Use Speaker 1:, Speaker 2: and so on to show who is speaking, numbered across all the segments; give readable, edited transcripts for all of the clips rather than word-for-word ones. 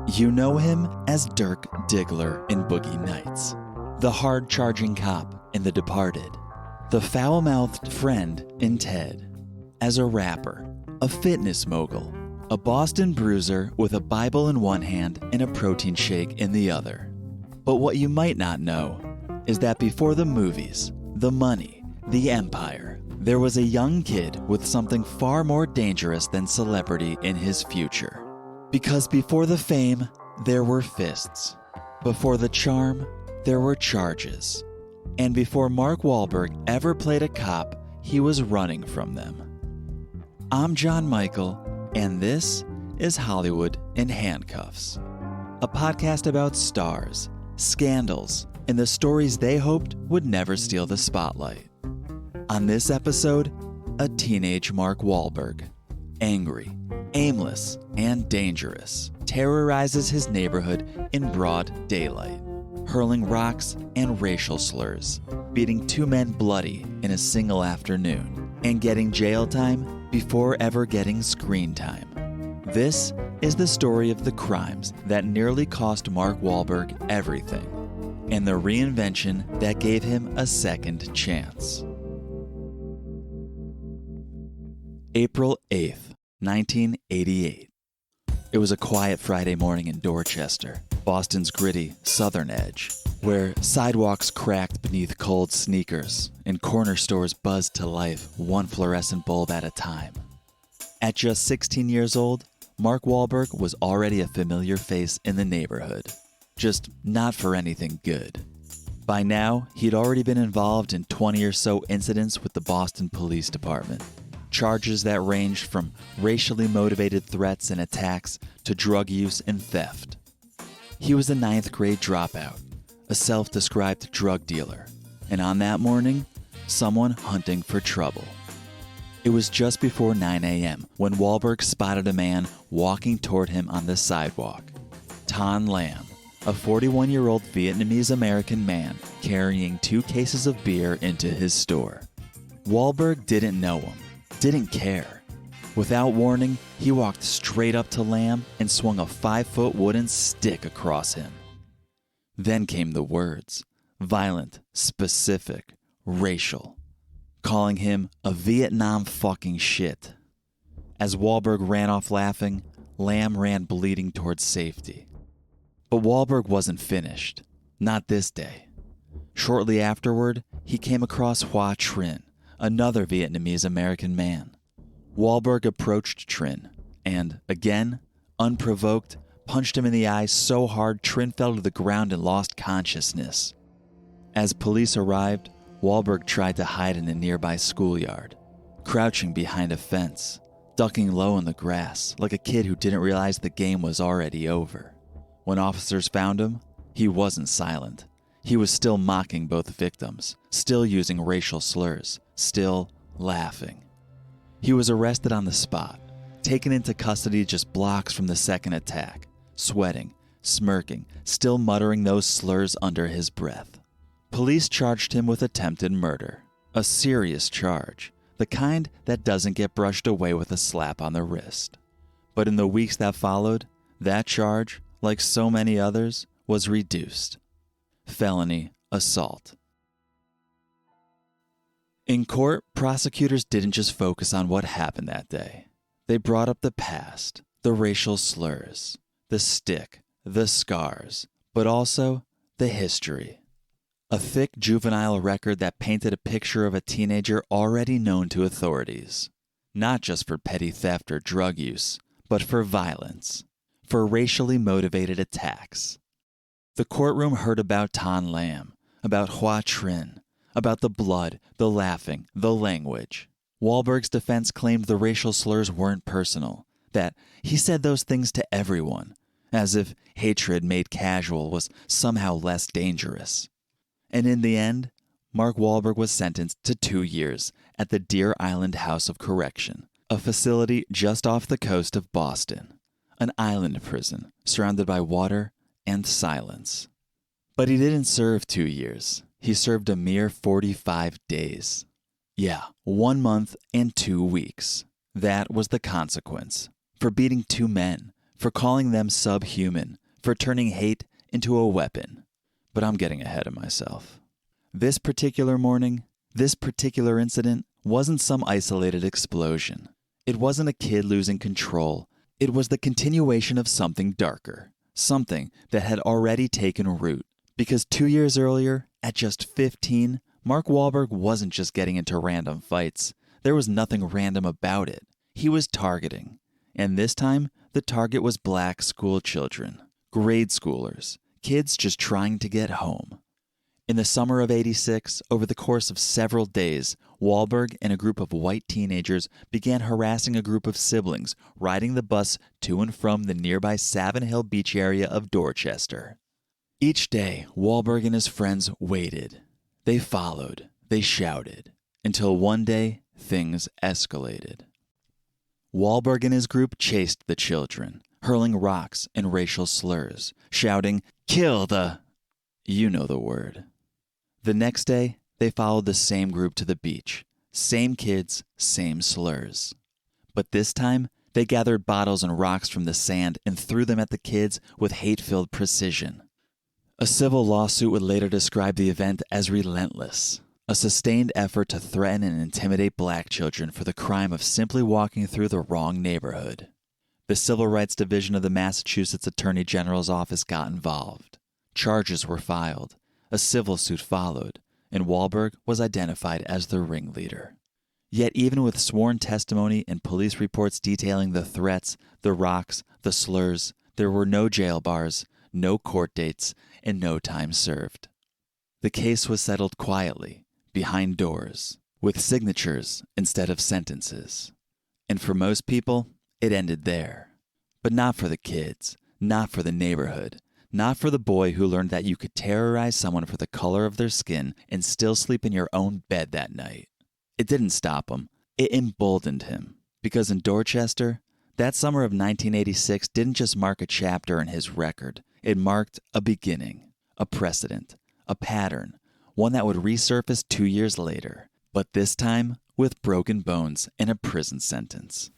Speaker 1: You know him as Dirk Diggler in Boogie Nights, the hard-charging cop in The Departed, the foul-mouthed friend in Ted. As a rapper, a fitness mogul, a Boston bruiser with a Bible in one hand and a protein shake in the other. But what you might not know is that before the movies, the money, the empire, there was a young kid with something far more dangerous than celebrity in his future. Because before the fame, there were fists. Before the charm, there were charges. And before Mark Wahlberg ever played a cop, he was running from them. I'm John Michael, and this is Hollywood in Handcuffs, a podcast about stars, scandals, and the stories they hoped would never steal the spotlight. On this episode, a teenage Mark Wahlberg, angry, aimless, and dangerous, terrorizes his neighborhood in broad daylight, hurling rocks and racial slurs, beating two men bloody in a single afternoon, and getting jail time before ever getting screen time. This is the story of the crimes that nearly cost Mark Wahlberg everything, and the reinvention that gave him a second chance. April 8th, 1988. It was a quiet Friday morning in Dorchester, Boston's gritty southern edge, where sidewalks cracked beneath cold sneakers and corner stores buzzed to life one fluorescent bulb at a time. At just 16 years old, Mark Wahlberg was already a familiar face in the neighborhood, just not for anything good. By now, he'd already been involved in 20 or so incidents with the Boston Police Department. Charges that ranged from racially motivated threats and attacks to drug use and theft. He was a 9th grade dropout, a self-described drug dealer, and on that morning, someone hunting for trouble. It was just before 9 a.m. when Wahlberg spotted a man walking toward him on the sidewalk. Ton Lam, a 41-year-old Vietnamese-American man carrying 2 cases of beer into his store. Wahlberg didn't know him. Didn't care. Without warning, he walked straight up to Lam and swung a 5-foot wooden stick across him. Then came the words, violent, specific, racial, calling him a Vietnam fucking shit. As Wahlberg ran off laughing, Lam ran bleeding towards safety. But Wahlberg wasn't finished. Not this day. Shortly afterward, he came across Hoa Trinh, another Vietnamese-American man. Wahlberg approached Trinh and, again, unprovoked, punched him in the eye so hard Trinh fell to the ground and lost consciousness. As police arrived, Wahlberg tried to hide in a nearby schoolyard, crouching behind a fence, ducking low in the grass like a kid who didn't realize the game was already over. When officers found him, he wasn't silent. He was still mocking both victims, still using racial slurs, still laughing. He was arrested on the spot, taken into custody just blocks from the second attack, sweating, smirking, still muttering those slurs under his breath. Police charged him with attempted murder, a serious charge, the kind that doesn't get brushed away with a slap on the wrist. But in the weeks that followed, that charge, like so many others, was reduced. Felony assault. In court, prosecutors didn't just focus on what happened that day. They brought up the past, the racial slurs, the stick, the scars, but also the history. A thick juvenile record that painted a picture of a teenager already known to authorities, not just for petty theft or drug use, but for violence, for racially motivated attacks. The courtroom heard about Ton Lam, about Hoa Trinh, about the blood, the laughing, the language. Wahlberg's defense claimed the racial slurs weren't personal, that he said those things to everyone, as if hatred made casual was somehow less dangerous. And in the end, Mark Wahlberg was sentenced to 2 years at the Deer Island House of Correction, a facility just off the coast of Boston, an island prison surrounded by water and silence. But he didn't serve 2 years. He served a mere 45 days. Yeah, 1 month and 2 weeks. That was the consequence for beating 2 men, for calling them subhuman, for turning hate into a weapon. But I'm getting ahead of myself. This particular morning, this particular incident wasn't some isolated explosion. It wasn't a kid losing control. It was the continuation of something darker, something that had already taken root. Because 2 years earlier, at just 15, Mark Wahlberg wasn't just getting into random fights. There was nothing random about it. He was targeting. And this time, the target was black school children, grade schoolers, kids just trying to get home. In the summer of '86, over the course of several days, Wahlberg and a group of white teenagers began harassing a group of siblings riding the bus to and from the nearby Savin Hill Beach area of Dorchester. Each day, Wahlberg and his friends waited. They followed. They shouted. Until one day, things escalated. Wahlberg and his group chased the children, hurling rocks and racial slurs, shouting, "Kill the..." You know the word. The next day, they followed the same group to the beach. Same kids, same slurs. But this time, they gathered bottles and rocks from the sand and threw them at the kids with hate-filled precision. A civil lawsuit would later describe the event as relentless, a sustained effort to threaten and intimidate black children for the crime of simply walking through the wrong neighborhood. The Civil Rights Division of the Massachusetts Attorney General's office got involved. Charges were filed. A civil suit followed, and Wahlberg was identified as the ringleader. Yet even with sworn testimony and police reports detailing the threats, the rocks, the slurs, there were no jail bars, no court dates, and no time served. The case was settled quietly, behind doors, with signatures instead of sentences. And for most people, it ended there. But not for the kids, not for the neighborhood, not for the boy who learned that you could terrorize someone for the color of their skin and still sleep in your own bed that night. It didn't stop him. It emboldened him. Because in Dorchester, that summer of 1986 didn't just mark a chapter in his record. It marked a beginning, a precedent, a pattern, one that would resurface 2 years later, but this time with broken bones and a prison sentence.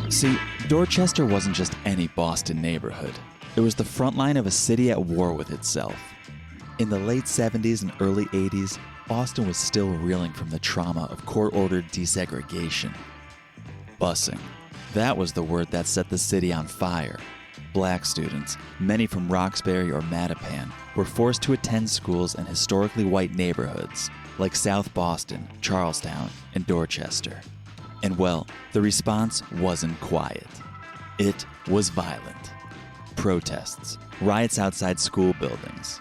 Speaker 1: See, Dorchester wasn't just any Boston neighborhood. It was the front line of a city at war with itself. In the late 70s and early 80s, Boston was still reeling from the trauma of court-ordered desegregation. Busing. That was the word that set the city on fire. Black students, many from Roxbury or Mattapan, were forced to attend schools in historically white neighborhoods like South Boston, Charlestown, and Dorchester. And well, the response wasn't quiet. It was violent. Protests, riots outside school buildings,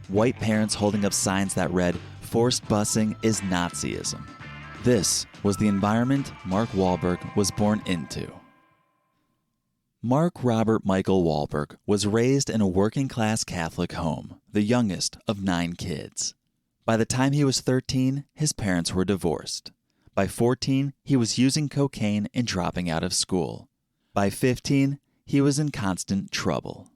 Speaker 1: white parents holding up signs that read, "Forced busing is Nazism." This was the environment Mark Wahlberg was born into. Mark Robert Michael Wahlberg was raised in a working-class Catholic home, the youngest of 9 kids. By the time he was 13, his parents were divorced. By 14, he was using cocaine and dropping out of school. By 15, he was in constant trouble.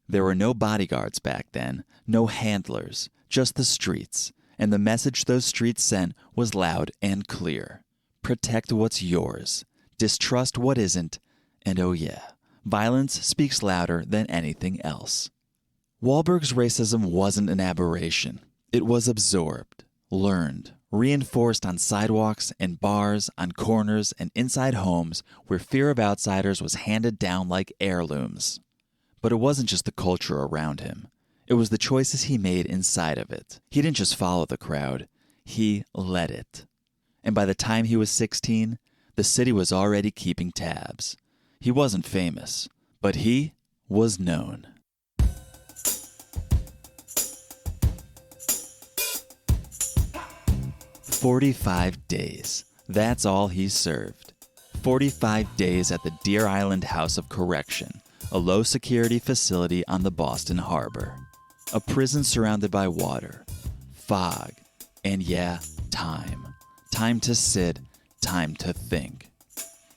Speaker 1: There were no bodyguards back then, no handlers, just the streets, and the message those streets sent was loud and clear. Protect what's yours, distrust what isn't, and oh yeah, violence speaks louder than anything else. Wahlberg's racism wasn't an aberration. It was absorbed, learned, reinforced on sidewalks and bars, on corners and inside homes where fear of outsiders was handed down like heirlooms. But it wasn't just the culture around him. It was the choices he made inside of it. He didn't just follow the crowd. He led it. And by the time he was 16, the city was already keeping tabs. He wasn't famous, but he was known. 45 days. That's all he served. 45 days at the Deer Island House of Correction, a low-security facility on the Boston Harbor. A prison surrounded by water, fog, and yeah, time. Time to sit, time to think.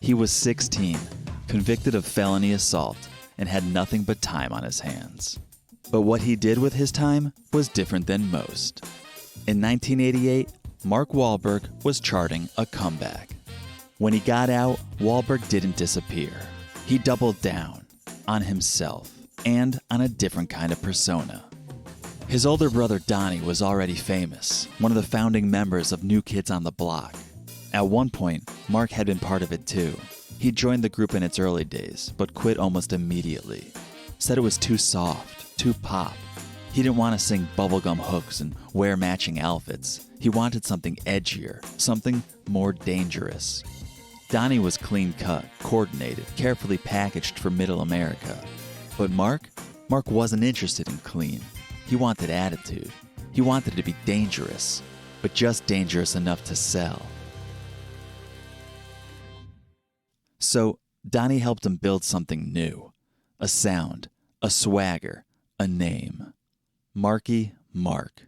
Speaker 1: He was 16, convicted of felony assault, and had nothing but time on his hands. But what he did with his time was different than most. In 1988, Mark Wahlberg was charting a comeback. When he got out, Wahlberg didn't disappear. He doubled down on himself and on a different kind of persona. His older brother Donnie was already famous, one of the founding members of New Kids on the Block. At one point, Mark had been part of it too. He joined the group in its early days, but quit almost immediately. Said it was too soft, too pop. He didn't want to sing bubblegum hooks and wear matching outfits. He wanted something edgier, something more dangerous. Donnie was clean-cut, coordinated, carefully packaged for middle America. But Mark wasn't interested in clean. He wanted attitude. He wanted to be dangerous, but just dangerous enough to sell. So Donnie helped him build something new. A sound, a swagger, a name. Marky Mark.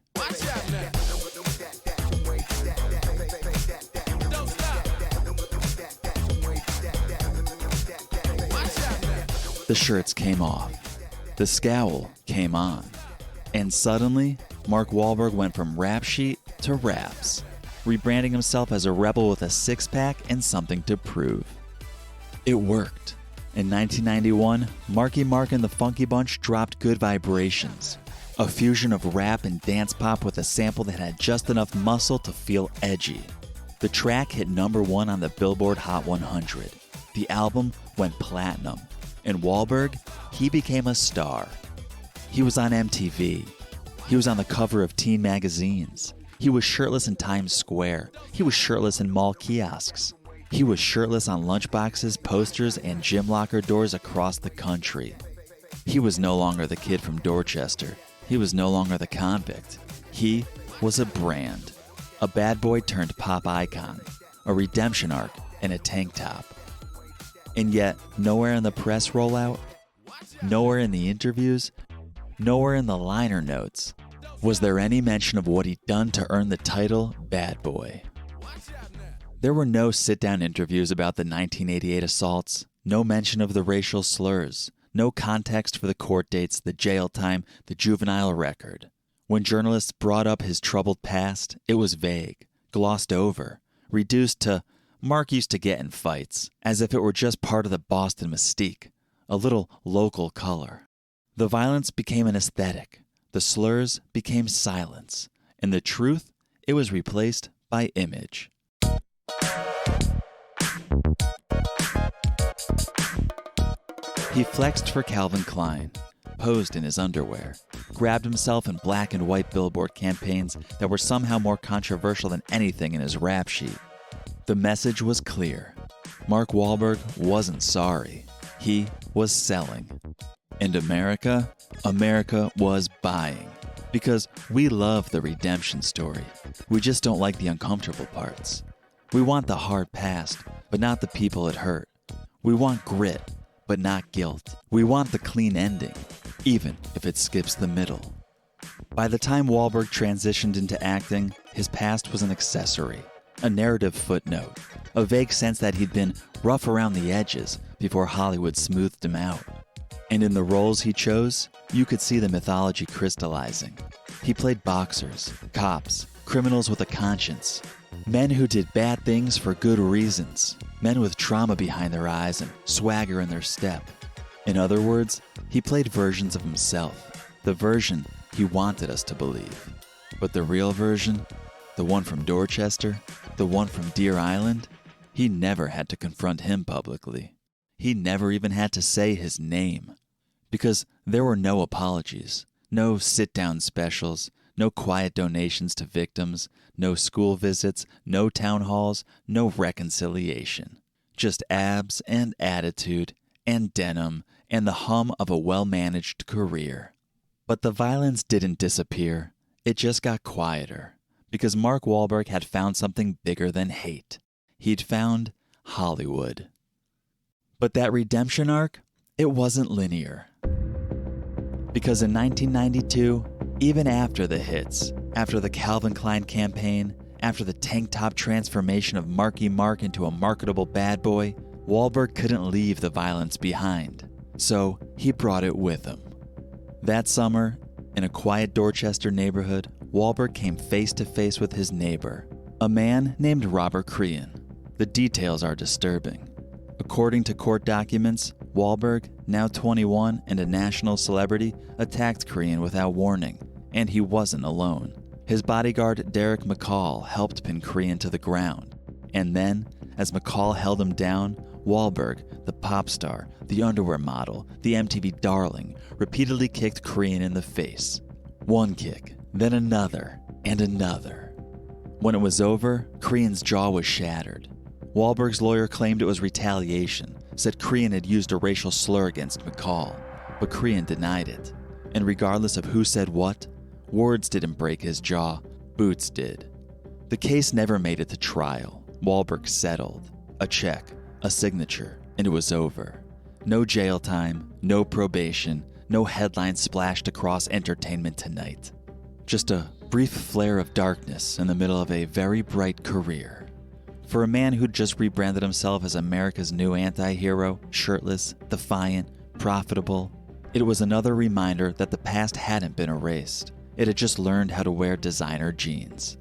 Speaker 1: The shirts came off. The scowl came on. And suddenly, Mark Wahlberg went from rap sheet to raps, rebranding himself as a rebel with a six-pack and something to prove. It worked. In 1991, Marky Mark and the Funky Bunch dropped Good Vibrations, a fusion of rap and dance pop with a sample that had just enough muscle to feel edgy. The track hit #1 on the Billboard Hot 100. The album went platinum, and Wahlberg, he became a star. He was on MTV. He was on the cover of teen magazines. He was shirtless in Times Square. He was shirtless in mall kiosks. He was shirtless on lunchboxes, posters, and gym locker doors across the country. He was no longer the kid from Dorchester. He was no longer the convict. He was a brand. A bad boy turned pop icon. A redemption arc and a tank top. And yet, nowhere in the press rollout, nowhere in the interviews, nowhere in the liner notes was there any mention of what he'd done to earn the title Bad Boy. There were no sit-down interviews about the 1988 assaults, no mention of the racial slurs, no context for the court dates, the jail time, the juvenile record. When journalists brought up his troubled past, it was vague, glossed over, reduced to Mark used to get in fights, as if it were just part of the Boston mystique, a little local color. The violence became an aesthetic, the slurs became silence, and the truth, it was replaced by image. He flexed for Calvin Klein, posed in his underwear, grabbed himself in black and white billboard campaigns that were somehow more controversial than anything in his rap sheet. The message was clear. Mark Wahlberg wasn't sorry. He was selling. And America was buying. Because we love the redemption story. We just don't like the uncomfortable parts. We want the hard past, but not the people it hurt. We want grit, but not guilt. We want the clean ending, even if it skips the middle. By the time Wahlberg transitioned into acting, his past was an accessory, a narrative footnote, a vague sense that he'd been rough around the edges before Hollywood smoothed him out. And in the roles he chose, you could see the mythology crystallizing. He played boxers, cops, criminals with a conscience, men who did bad things for good reasons, men with trauma behind their eyes and swagger in their step. In other words, he played versions of himself, the version he wanted us to believe. But the real version, the one from Dorchester, the one from Deer Island, he never had to confront him publicly. He never even had to say his name. Because there were no apologies, no sit-down specials, no quiet donations to victims, no school visits, no town halls, no reconciliation. Just abs and attitude and denim and the hum of a well-managed career. But the violence didn't disappear. It just got quieter. Because Mark Wahlberg had found something bigger than hate. He'd found Hollywood. But that redemption arc, it wasn't linear. Because in 1992, even after the hits, after the Calvin Klein campaign, after the tank top transformation of Marky Mark into a marketable bad boy, Wahlberg couldn't leave the violence behind. So he brought it with him. That summer, in a quiet Dorchester neighborhood, Wahlberg came face to face with his neighbor, a man named Robert Crean. The details are disturbing. According to court documents, Wahlberg, now 21 and a national celebrity, attacked Crean without warning, and he wasn't alone. His bodyguard, Derek McCall, helped pin Crean to the ground. And then, as McCall held him down, Wahlberg, the pop star, the underwear model, the MTV darling, repeatedly kicked Crean in the face. One kick, then another, and another. When it was over, Crean's jaw was shattered. Wahlberg's lawyer claimed it was retaliation, said Crean had used a racial slur against McCall, but Crean denied it. And regardless of who said what, words didn't break his jaw, boots did. The case never made it to trial. Wahlberg settled. A check, a signature, and it was over. No jail time, no probation, no headlines splashed across Entertainment Tonight. Just a brief flare of darkness in the middle of a very bright career. For a man who'd just rebranded himself as America's new anti-hero, shirtless, defiant, profitable, it was another reminder that the past hadn't been erased. It had just learned how to wear designer jeans.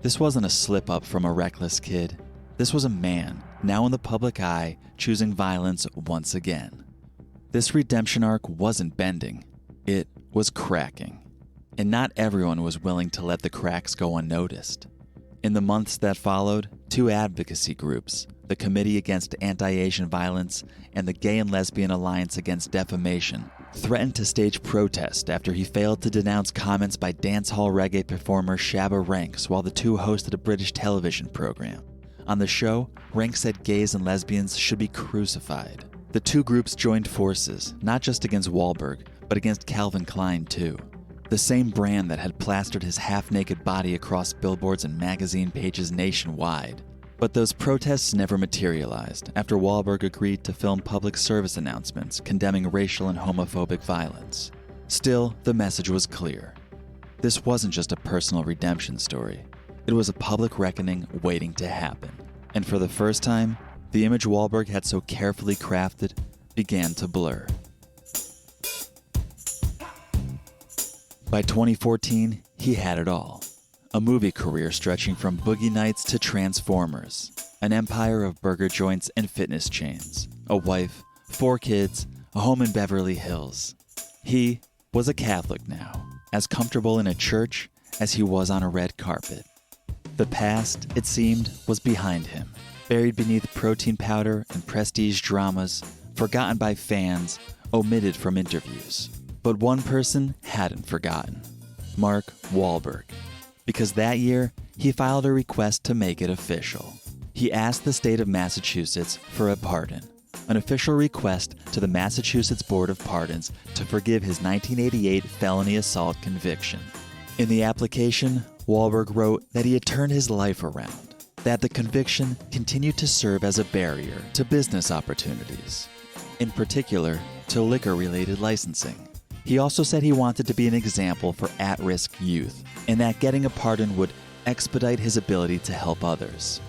Speaker 1: This wasn't a slip-up from a reckless kid. This was a man, now in the public eye, choosing violence once again. This redemption arc wasn't bending. It was cracking. And not everyone was willing to let the cracks go unnoticed. In the months that followed, two advocacy groups, the Committee Against Anti-Asian Violence and the Gay and Lesbian Alliance Against Defamation, threatened to stage protest after he failed to denounce comments by dancehall reggae performer Shabba Ranks while the two hosted a British television program. On the show, Ranks said gays and lesbians should be crucified. The two groups joined forces, not just against Wahlberg, but against Calvin Klein too. The same brand that had plastered his half-naked body across billboards and magazine pages nationwide. But those protests never materialized after Wahlberg agreed to film public service announcements condemning racial and homophobic violence. Still, the message was clear. This wasn't just a personal redemption story. It was a public reckoning waiting to happen. And for the first time, the image Wahlberg had so carefully crafted began to blur. By 2014, he had it all. A movie career stretching from Boogie Nights to Transformers, an empire of burger joints and fitness chains, a wife, 4 kids, a home in Beverly Hills. He was a Catholic now, as comfortable in a church as he was on a red carpet. The past, it seemed, was behind him, buried beneath protein powder and prestige dramas, forgotten by fans, omitted from interviews. But one person hadn't forgotten, Mark Wahlberg. Because that year, he filed a request to make it official. He asked the state of Massachusetts for a pardon, an official request to the Massachusetts Board of Pardons to forgive his 1988 felony assault conviction. In the application, Wahlberg wrote that he had turned his life around, that the conviction continued to serve as a barrier to business opportunities, in particular to liquor-related licensing. He also said he wanted to be an example for at-risk youth, and that getting a pardon would expedite his ability to help others.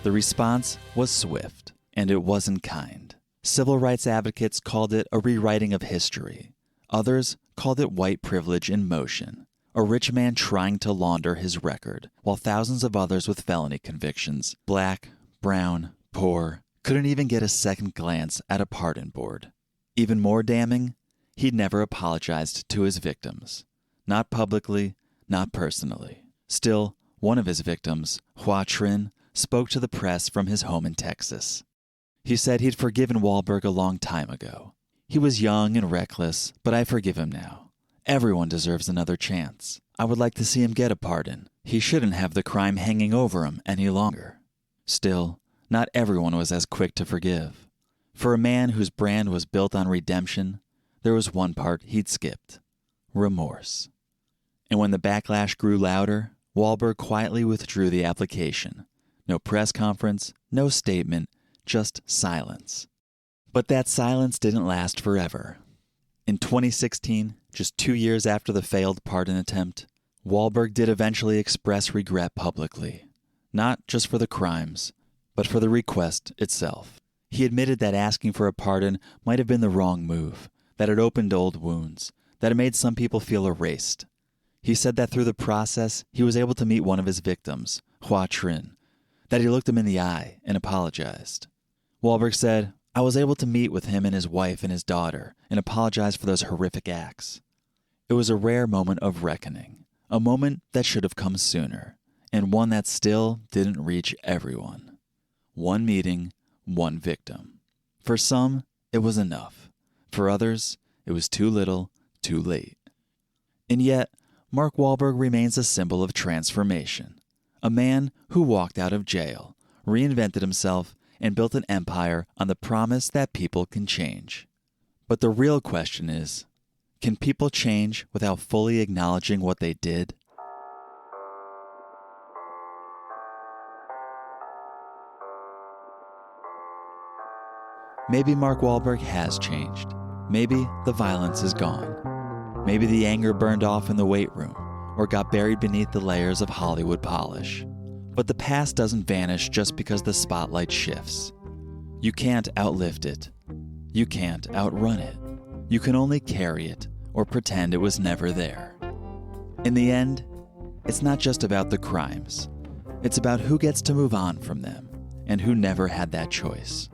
Speaker 1: The response was swift, and it wasn't kind. Civil rights advocates called it a rewriting of history. Others called it white privilege in motion, a rich man trying to launder his record, while thousands of others with felony convictions, black, brown, poor, couldn't even get a second glance at a pardon board. Even more damning, he'd never apologized to his victims. Not publicly, not personally. Still, one of his victims, Hua Trin, spoke to the press from his home in Texas. He said he'd forgiven Wahlberg a long time ago. He was young and reckless, but I forgive him now. Everyone deserves another chance. I would like to see him get a pardon. He shouldn't have the crime hanging over him any longer. Still, not everyone was as quick to forgive. For a man whose brand was built on redemption, there was one part he'd skipped: remorse. And when the backlash grew louder, Wahlberg quietly withdrew the application. No press conference, no statement, just silence. But that silence didn't last forever. In 2016, just 2 years after the failed pardon attempt, Wahlberg did eventually express regret publicly, not just for the crimes, but for the request itself. He admitted that asking for a pardon might have been the wrong move, that it opened old wounds, that it made some people feel erased. He said that through the process, he was able to meet one of his victims, Hua Trin, that he looked him in the eye and apologized. Wahlberg said, "I was able to meet with him and his wife and his daughter and apologize for those horrific acts. It was a rare moment of reckoning, a moment that should have come sooner, and one that still didn't reach everyone. One meeting, one victim. For some, it was enough. For others, it was too little, too late." And yet, Mark Wahlberg remains a symbol of transformation. A man who walked out of jail, reinvented himself, and built an empire on the promise that people can change. But the real question is, can people change without fully acknowledging what they did? Maybe Mark Wahlberg has changed. Maybe the violence is gone. Maybe the anger burned off in the weight room or got buried beneath the layers of Hollywood polish. But the past doesn't vanish just because the spotlight shifts. You can't outlift it. You can't outrun it. You can only carry it or pretend it was never there. In the end, it's not just about the crimes. It's about who gets to move on from them and who never had that choice.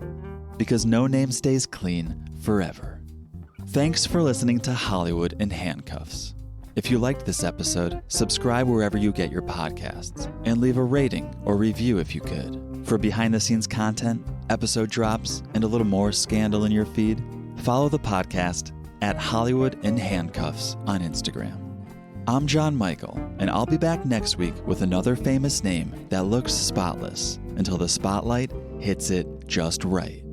Speaker 1: Because no name stays clean forever. Thanks for listening to Hollywood in Handcuffs. If you liked this episode, subscribe wherever you get your podcasts and leave a rating or review if you could. For behind-the-scenes content, episode drops, and a little more scandal in your feed, follow the podcast at Hollywood in Handcuffs on Instagram. I'm John Michael, and I'll be back next week with another famous name that looks spotless until the spotlight hits it just right.